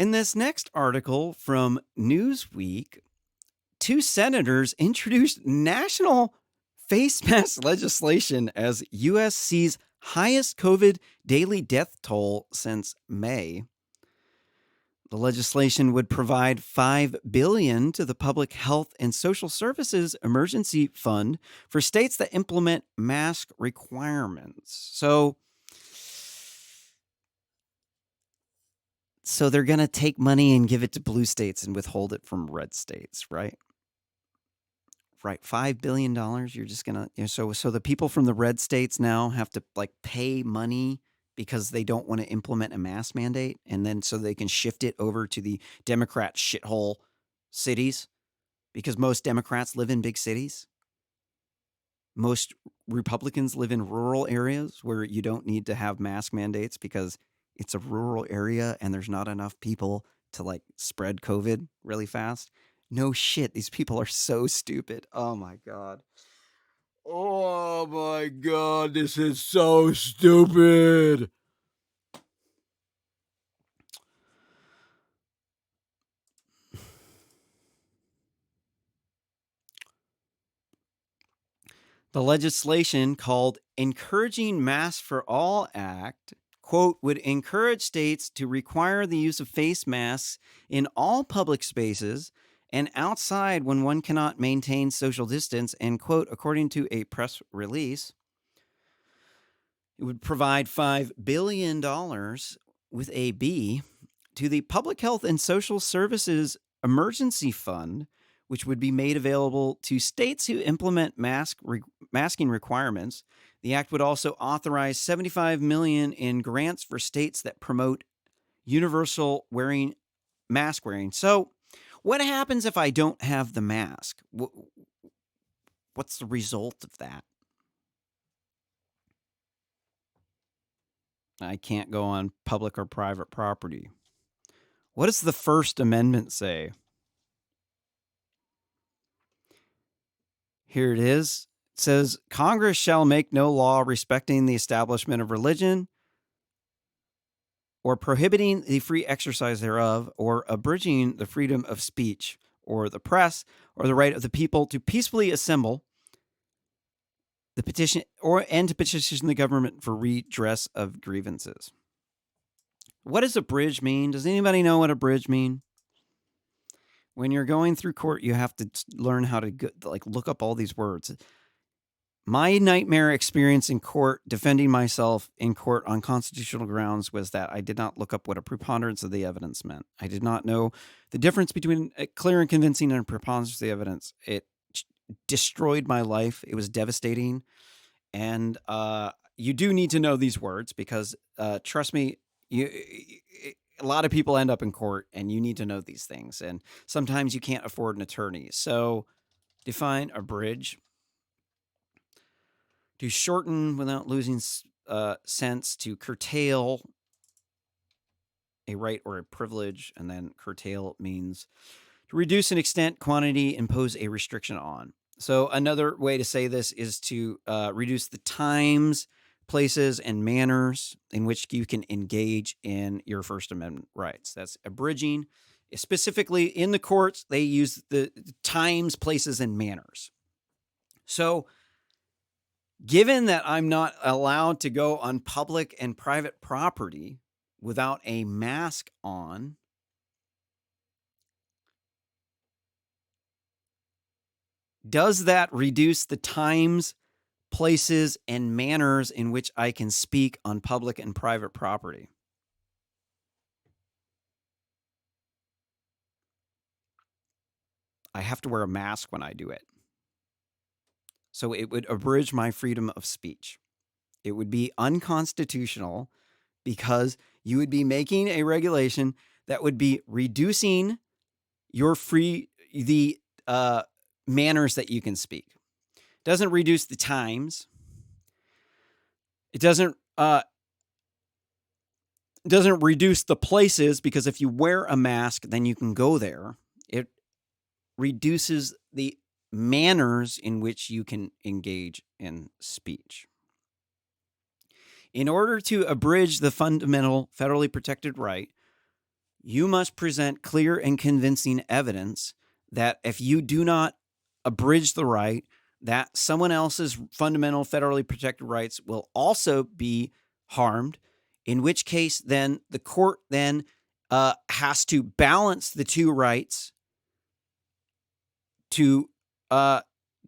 In this next article from Newsweek, two senators introduced national face mask legislation as U.S. sees highest COVID daily death toll since May. The legislation would provide $5 billion to the Public Health and Social Services Emergency Fund for states that implement mask requirements. So they're going to take money and give it to blue states and withhold it from red states, right? Right, $5 billion. You're just going to, so the people from the red states now have to pay money because they don't want to implement a mask mandate, and then so they can shift it over to the Democrat shithole cities, because most Democrats live in big cities. Most Republicans live in rural areas where you don't need to have mask mandates because it's a rural area and there's not enough people to spread COVID really fast. No shit, these people are so stupid. Oh my God. Oh my God, this is so stupid. The legislation, called Encouraging Masks for All Act, quote, would encourage states to require the use of face masks in all public spaces and outside when one cannot maintain social distance, and, quote, according to a press release, it would provide $5 billion with a B to the Public Health and Social Services Emergency Fund, which would be made available to states who implement masking requirements. The act would also authorize $75 million in grants for states that promote universal mask wearing. So, what happens if I don't have the mask? What's the result of that? I can't go on public or private property. What does the First Amendment say? Here it is. It says, Congress shall make no law respecting the establishment of religion or prohibiting the free exercise thereof, or abridging the freedom of speech or the press, or the right of the people to peacefully assemble, the petition and to petition the government for redress of grievances. What does abridge mean? Does anybody know what abridge mean? When you're going through court, you have to learn how to look up all these words. My nightmare experience in court, defending myself in court on constitutional grounds, was that I did not look up what a preponderance of the evidence meant. I did not know the difference between a clear and convincing and a preponderance of the evidence. It destroyed my life. It was devastating. And you do need to know these words because, trust me, a lot of people end up in court, and you need to know these things. And sometimes you can't afford an attorney. So define abridge. To shorten without losing sense, to curtail a right or a privilege, and then curtail means to reduce an extent, quantity, impose a restriction on. So another way to say this is to reduce the times, places, and manners in which you can engage in your First Amendment rights. That's abridging. Specifically in the courts, they use the times, places, and manners. So given that I'm not allowed to go on public and private property without a mask on, does that reduce the times, places, and manners in which I can speak on public and private property? I have to wear a mask when I do it. So it would abridge my freedom of speech. It would be unconstitutional because you would be making a regulation that would be reducing the manners that you can speak. It doesn't reduce the times. It doesn't reduce the places, because if you wear a mask, then you can go there. It reduces the manners in which you can engage in speech. In order to abridge the fundamental federally protected right, you must present clear and convincing evidence that if you do not abridge the right, that someone else's fundamental federally protected rights will also be harmed, in which case then the court then has to balance the two rights to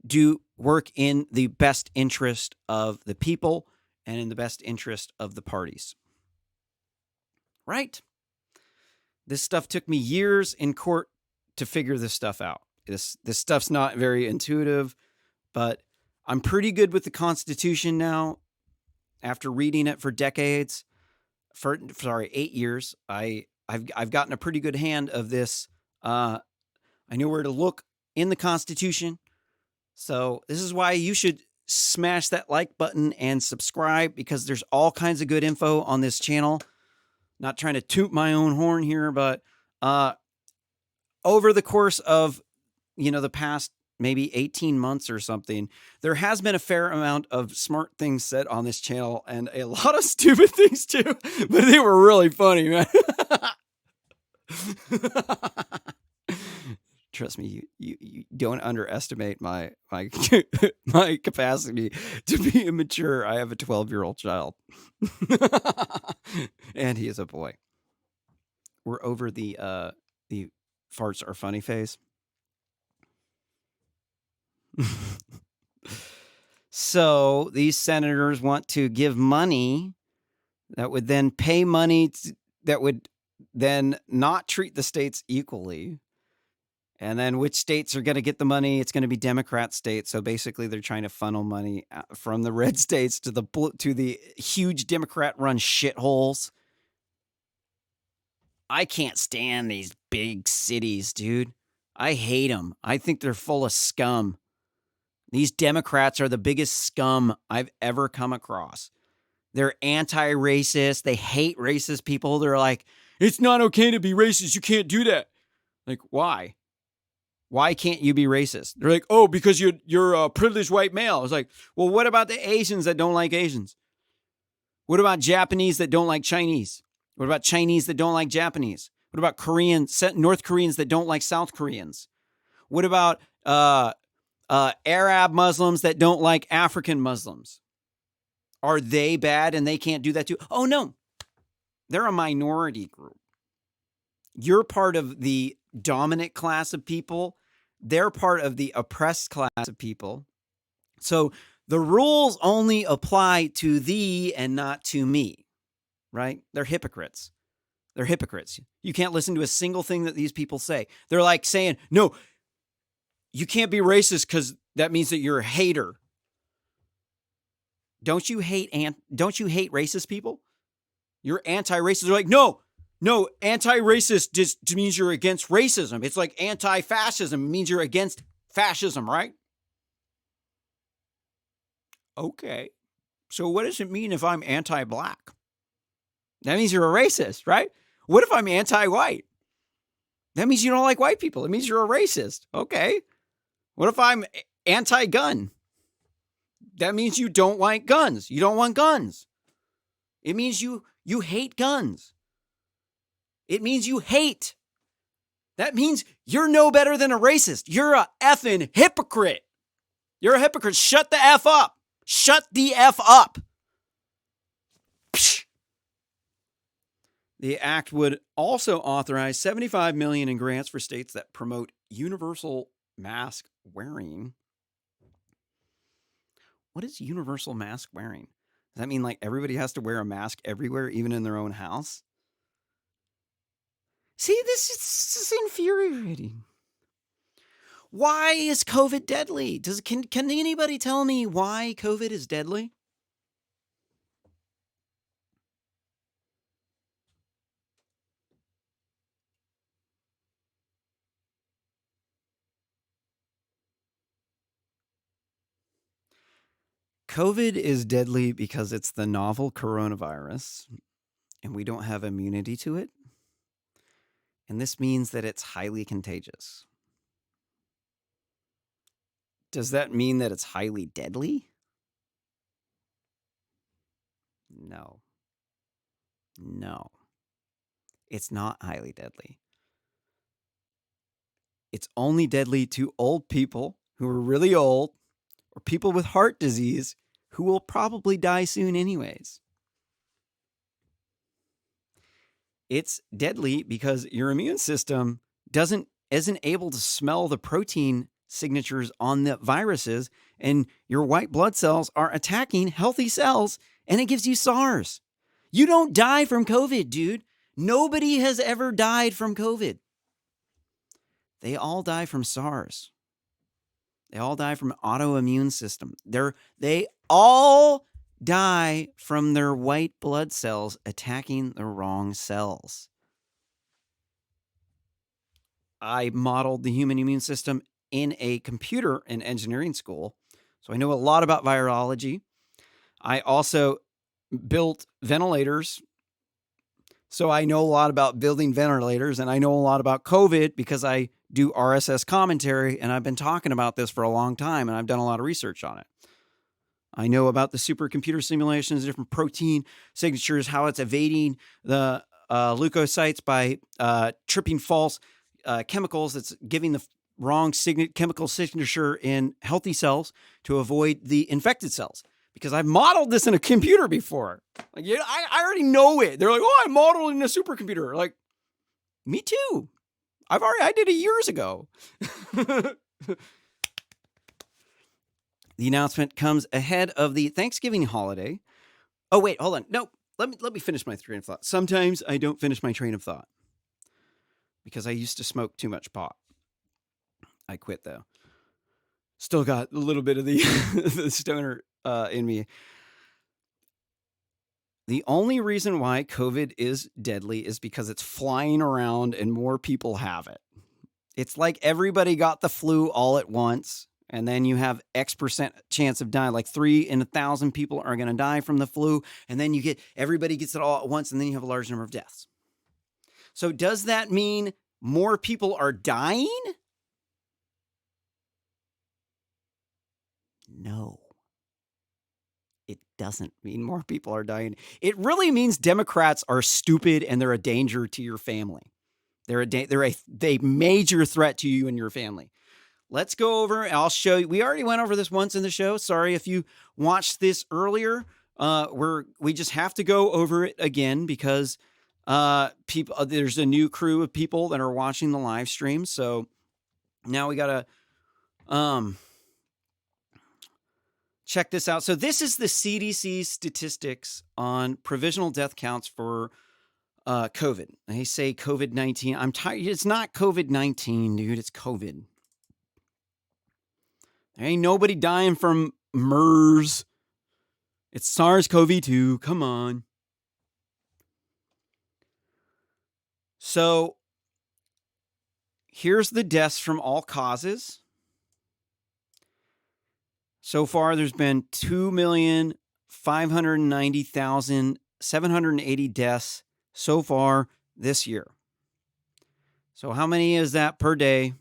do work in the best interest of the people and in the best interest of the parties. Right? This stuff took me years in court to figure this stuff out. This stuff's not very intuitive, but I'm pretty good with the Constitution now. After reading it for decades, 8 years, I've gotten a pretty good hand of this. I know where to look in the Constitution. So this is why you should smash that like button and subscribe, because there's all kinds of good info on this channel. Not trying to toot my own horn here, but over the course of, the past maybe 18 months or something, there has been a fair amount of smart things said on this channel and a lot of stupid things too, but they were really funny, man. Trust me, you don't underestimate my my capacity to be immature. I have a 12-year-old child. And he is a boy. We're over the farts are funny phase. So these senators want to give money that would then pay money that would then not treat the states equally. And then which states are going to get the money? It's going to be Democrat states. So basically, they're trying to funnel money from the red states to the huge Democrat-run shitholes. I can't stand these big cities, dude. I hate them. I think they're full of scum. These Democrats are the biggest scum I've ever come across. They're anti-racist. They hate racist people. They're like, it's not okay to be racist. You can't do that. Like, why? Why can't you be racist? They're like, oh, because you're a privileged white male. It's like, well, what about the Asians that don't like Asians? What about Japanese that don't like Chinese? What about Chinese that don't like Japanese? What about North Koreans that don't like South Koreans? What about Arab Muslims that don't like African Muslims? Are they bad and they can't do that too? Oh, no. They're a minority group. You're part of the dominant class of people. They're part of the oppressed class of people. So the rules only apply to thee and not to me, right? They're hypocrites. They're hypocrites. You can't listen to a single thing that these people say. They're like saying, no, you can't be racist because that means that you're a hater. Don't you hate racist people? You're anti-racist. They're like, no, anti-racist just means you're against racism. It's like anti-fascism means you're against fascism, right? Okay. So what does it mean if I'm anti-black? That means you're a racist, right? What if I'm anti-white? That means you don't like white people. It means you're a racist. Okay. What if I'm anti-gun? That means you don't like guns. You don't want guns. It means you hate guns. It means you hate. That means you're no better than a racist. You're a effing hypocrite. You're a hypocrite. Shut the F up. Shut the F up. Psh. The act would also authorize $75 million in grants for states that promote universal mask wearing. What is universal mask wearing? Does that mean like everybody has to wear a mask everywhere, even in their own house? See, this is infuriating. Why is COVID deadly? Can anybody tell me why COVID is deadly? COVID is deadly because it's the novel coronavirus, and we don't have immunity to it. And this means that it's highly contagious. Does that mean that it's highly deadly? No. It's not highly deadly. It's only deadly to old people who are really old or people with heart disease who will probably die soon anyways. It's deadly because your immune system isn't able to smell the protein signatures on the viruses, and your white blood cells are attacking healthy cells, and it gives you SARS. You don't die from COVID, dude. Nobody has ever died from COVID. They all die from SARS. They all die from autoimmune system. They all die from their white blood cells attacking the wrong cells. I modeled the human immune system in a computer and engineering school, so I know a lot about virology. I also built ventilators, so I know a lot about building ventilators, and I know a lot about COVID because I do RSS commentary, and I've been talking about this for a long time, and I've done a lot of research on it. I know about the supercomputer simulations, different protein signatures, how it's evading the leukocytes by tripping false chemicals. That's giving the wrong chemical signature in healthy cells to avoid the infected cells. Because I've modeled this in a computer before. Like, yeah, I already know it. They're like, oh, I modeled in a supercomputer. Like, me too. I did it years ago. The announcement comes ahead of the Thanksgiving holiday. Oh, wait, hold on. No, let me finish my train of thought. Sometimes I don't finish my train of thought because I used to smoke too much pot. I quit, though. Still got a little bit of the, the stoner in me. The only reason why COVID is deadly is because it's flying around and more people have it. It's like everybody got the flu all at once, and then you have X% chance of dying. Like 3 in 1,000 people are going to die from the flu, and then everybody gets it all at once, and then you have a large number of deaths. So does that mean more people are dying? No. It doesn't mean more people are dying. It really means Democrats are stupid and they're a danger to your family. They're a major threat to you and your family. Let's go over. I'll show you. We already went over this once in the show. Sorry if you watched this earlier. We just have to go over it again because people. There's a new crew of people that are watching the live stream. So now we gotta check this out. So this is the CDC statistics on provisional death counts for COVID. They say COVID-19. I'm tired. It's not COVID-19, dude. It's COVID. There ain't nobody dying from MERS. It's SARS-CoV-2. Come on. So here's the deaths from all causes. So far, there's been 2,590,780 deaths so far this year. So how many is that per day?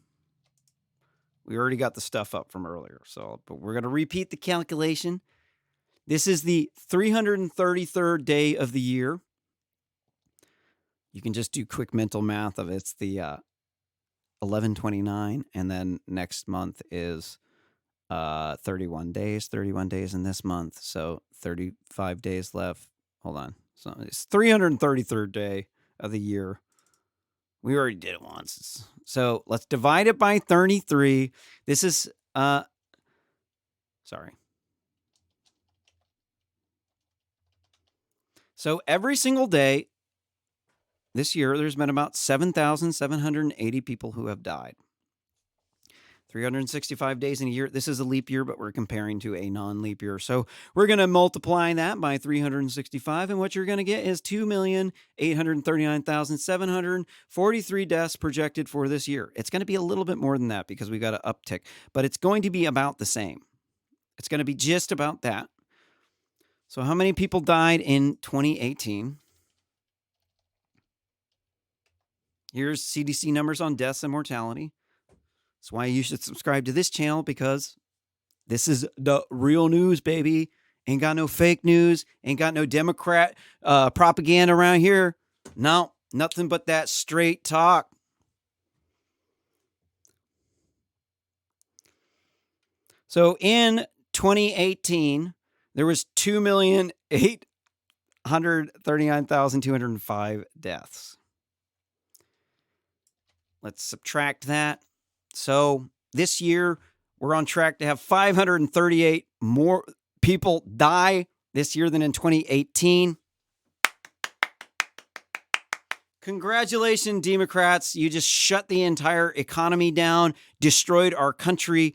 We already got the stuff up from earlier. But we're going to repeat the calculation. This is the 333rd day of the year. You can just do quick mental math of it. It's the 11/29, and then next month is 31 days in this month, so 35 days left. Hold on. So it's 333rd day of the year. We already did it once. So let's divide it by 33. This is sorry. So every single day this year, there's been about 7,780 people who have died. 365 days in a year. This is a leap year, but we're comparing to a non-leap year. So we're going to multiply that by 365, and what you're going to get is 2,839,743 deaths projected for this year. It's going to be a little bit more than that because we got an uptick, but it's going to be about the same. It's going to be just about that. So how many people died in 2018? Here's CDC numbers on deaths and mortality. That's why you should subscribe to this channel, because this is the real news, baby. Ain't got no fake news. Ain't got no Democrat propaganda around here. No, Nothing but that straight talk. So in 2018, there was 2,839,205 deaths. Let's subtract that. So this year, we're on track to have 538 more people die this year than in 2018. Congratulations, Democrats. You just shut the entire economy down, destroyed our country,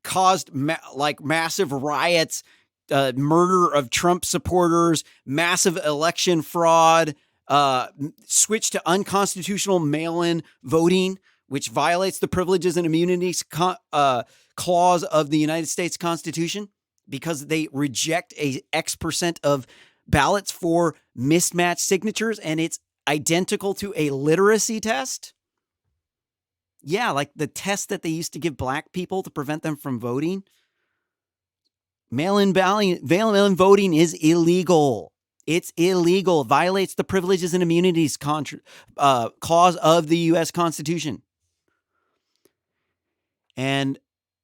caused massive riots, murder of Trump supporters, massive election fraud, switched to unconstitutional mail-in voting, which violates the privileges and immunities clause of the United States Constitution because they reject a X% of ballots for mismatched signatures, and it's identical to a literacy test. Yeah, like the test that they used to give black people to prevent them from voting. Mail-in voting is illegal. It's illegal. It violates the privileges and immunities clause of the U.S. Constitution. And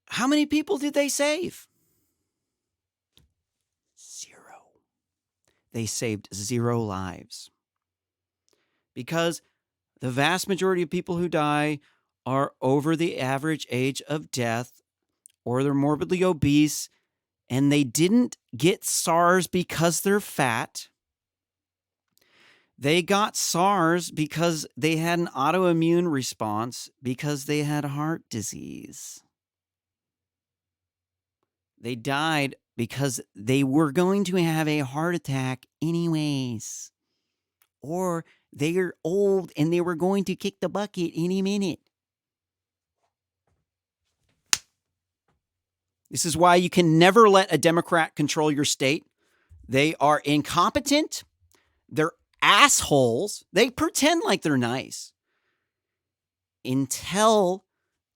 how many people did they save? 0. They saved 0 lives. Because the vast majority of people who die are over the average age of death, or they're morbidly obese, and they didn't get SARS because they're fat. They got SARS because they had an autoimmune response because they had heart disease. They died because they were going to have a heart attack anyways. Or they're old and they were going to kick the bucket any minute. This is why you can never let a Democrat control your state. They are incompetent. They're assholes. They pretend like they're nice until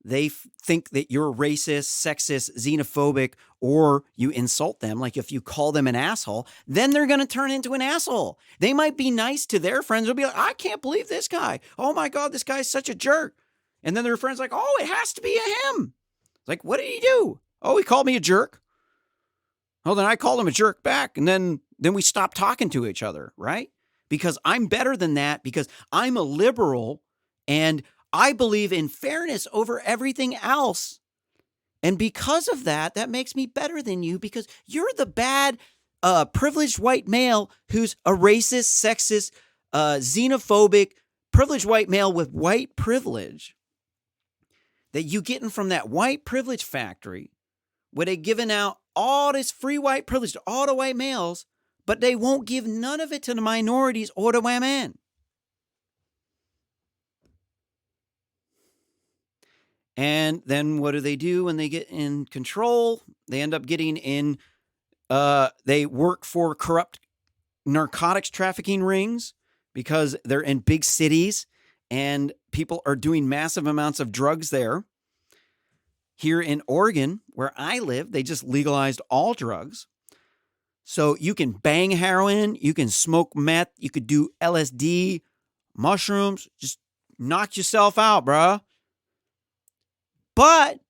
they think that you're racist, sexist, xenophobic, or you insult them. Like if you call them an asshole, then they're going to turn into an asshole. They might be nice to their friends. They'll be like, I can't believe this guy. Oh my God, this guy's such a jerk. And then their friends are like, oh, it has to be him. Like, what did he do? Oh, he called me a jerk. Oh, then I called him a jerk back. And then we stopped talking to each other, right? Because I'm better than that, because I'm a liberal and I believe in fairness over everything else. And because of that, that makes me better than you, because you're the bad, privileged white male who's a racist, sexist, xenophobic, privileged white male with white privilege that you getting from that white privilege factory where they giving out all this free white privilege to all the white males, but they won't give none of it to the minorities or the women. And then what do when they get in control? They end up getting in, they work for corrupt narcotics trafficking rings because they're in big cities and people are doing massive amounts of drugs there. Here in Oregon, where I live, they just legalized all drugs. So you can bang heroin, you can smoke meth, you could do LSD, mushrooms, just knock yourself out, bruh. But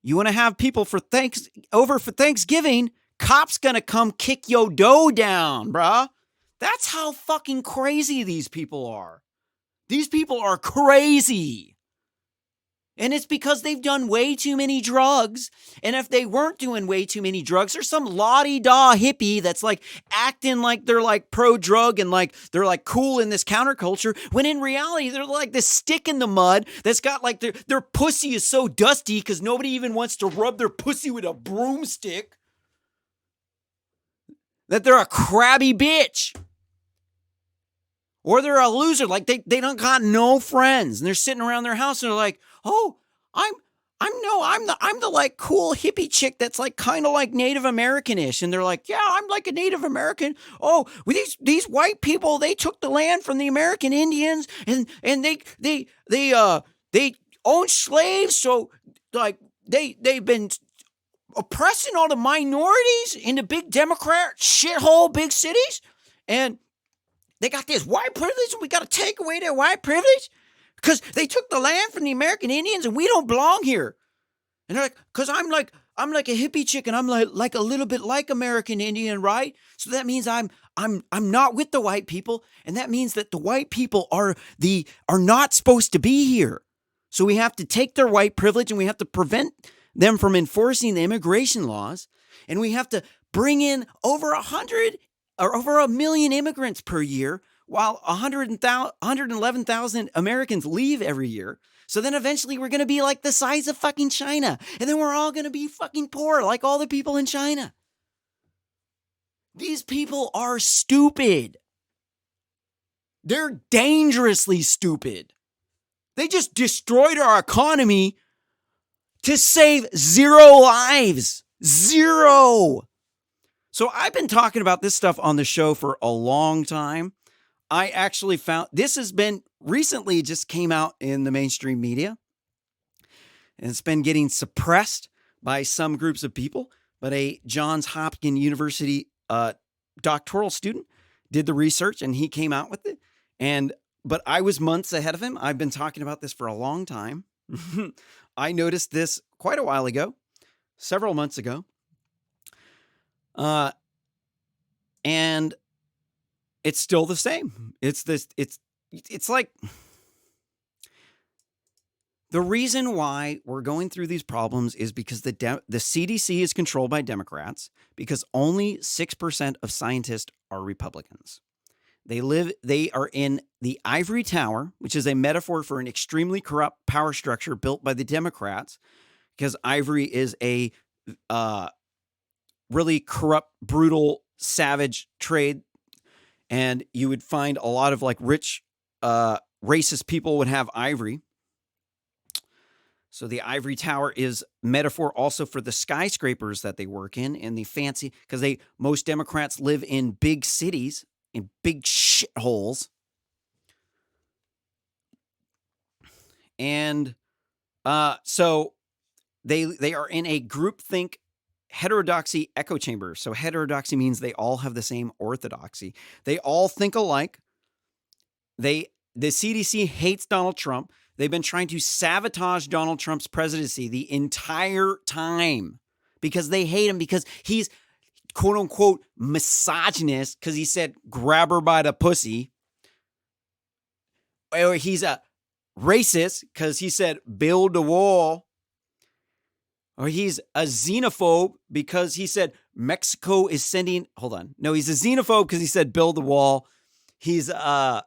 you want to have people over for Thanksgiving, cops gonna come kick your dough down, bruh. That's how fucking crazy these people are. These people are crazy. And it's because they've done way too many drugs. And if they weren't doing way too many drugs, there's some la-di-da hippie that's like acting like they're like pro-drug and like they're like cool in this counterculture, when in reality, they're like this stick in the mud that's got like their pussy is so dusty because nobody even wants to rub their pussy with a broomstick, that they're a crabby bitch. Or they're a loser, like they don't got no friends, and they're sitting around their house and they're like, oh, I'm the like cool hippie chick that's like kind of like Native American-ish. And they're like, yeah, I'm like a Native American. Oh, these white people, they took the land from the American Indians and they owned slaves. So like they've been oppressing all the minorities in the big Democrat shithole big cities. And they got this white privilege and we got to take away their white privilege because they took the land from the American Indians and we don't belong here. And they're like, because I'm like a hippie chick and I'm like a little bit like American Indian, right? So that means I'm not with the white people, and that means that the white people are not supposed to be here. So we have to take their white privilege and we have to prevent them from enforcing the immigration laws, and we have to bring in over 100 or over 1 million immigrants per year, while 111,000 Americans leave every year. So then eventually we're going to be like the size of fucking China. And then we're all going to be fucking poor like all the people in China. These people are stupid. They're dangerously stupid. They just destroyed our economy to save 0 lives. 0. So I've been talking about this stuff on the show for a long time. I actually found this has been recently just came out in the mainstream media, and it's been getting suppressed by some groups of people. But a Johns Hopkins University doctoral student did the research and he came out with it. But I was months ahead of him. I've been talking about this for a long time. I noticed this quite a while ago, several months ago. And it's still the same. It's like the reason why we're going through these problems is because the CDC is controlled by Democrats, because only 6% of scientists are Republicans. They are in the ivory tower, which is a metaphor for an extremely corrupt power structure built by the Democrats, because ivory is a really corrupt, brutal, savage trade. And you would find a lot of like rich, racist people would have ivory. So the ivory tower is metaphor also for the skyscrapers that they work in and the fancy, because most Democrats live in big cities, in big shitholes. And so they are in a groupthink heterodoxy echo chamber. So heterodoxy means they all have the same orthodoxy. They all think alike. The CDC hates Donald Trump. They've been trying to sabotage Donald Trump's presidency the entire time because they hate him, because he's quote unquote misogynist because he said grab her by the pussy. Or he's a racist because he said build the wall. Or he's a xenophobe because he said Mexico is sending... Hold on. No, he's a xenophobe because he said build the wall. He's a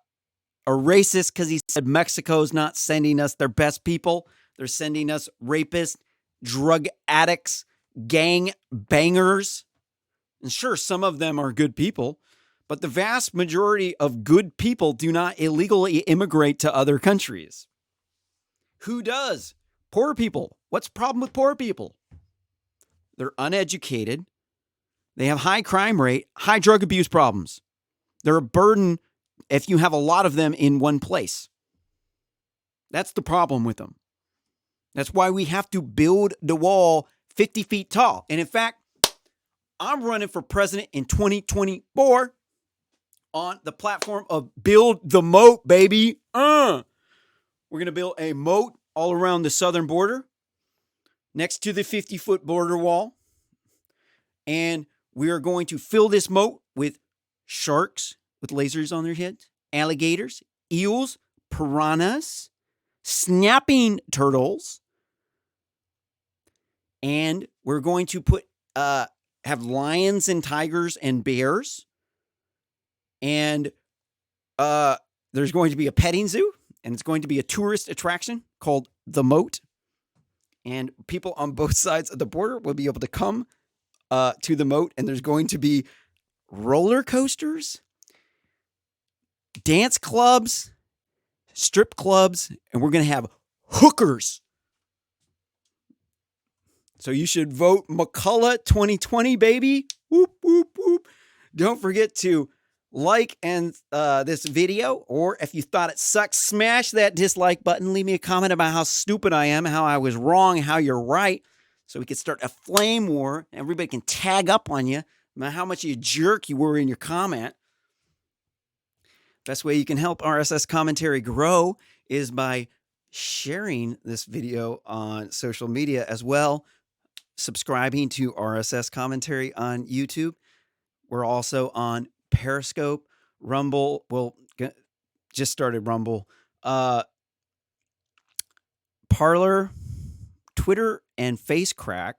racist because he said Mexico's not sending us their best people. They're sending us rapists, drug addicts, gang bangers. And sure, some of them are good people, but the vast majority of good people do not illegally immigrate to other countries. Who does? Poor people. What's the problem with poor people? They're uneducated. They have high crime rate, high drug abuse problems. They're a burden if you have a lot of them in one place. That's the problem with them. That's why we have to build the wall 50 feet tall. And in fact, I'm running for president in 2024 on the platform of Build the Moat, baby. We're going to build a moat all around the southern border next to the 50-foot border wall. And we are going to fill this moat with sharks with lasers on their heads, alligators, eels, piranhas, snapping turtles. And we're going to have lions and tigers and bears. And there's going to be a petting zoo. And it's going to be a tourist attraction called The Moat. And people on both sides of the border will be able to come to the moat. And there's going to be roller coasters, dance clubs, strip clubs, and we're going to have hookers. So you should vote McCullough 2020, baby. Whoop, whoop, whoop. Don't forget to like this video, or if you thought it sucked, smash that dislike button. Leave me a comment about how stupid I am, how I was wrong, how you're right, so we can start a flame war. Everybody can tag up on you about how much of a jerk you were in your comment. Best way you can help RSS commentary grow is by sharing this video on social media as well, subscribing to RSS commentary on YouTube. We're also on Periscope, Rumble. Well, just started Rumble, Parler, Twitter, and FaceCrack.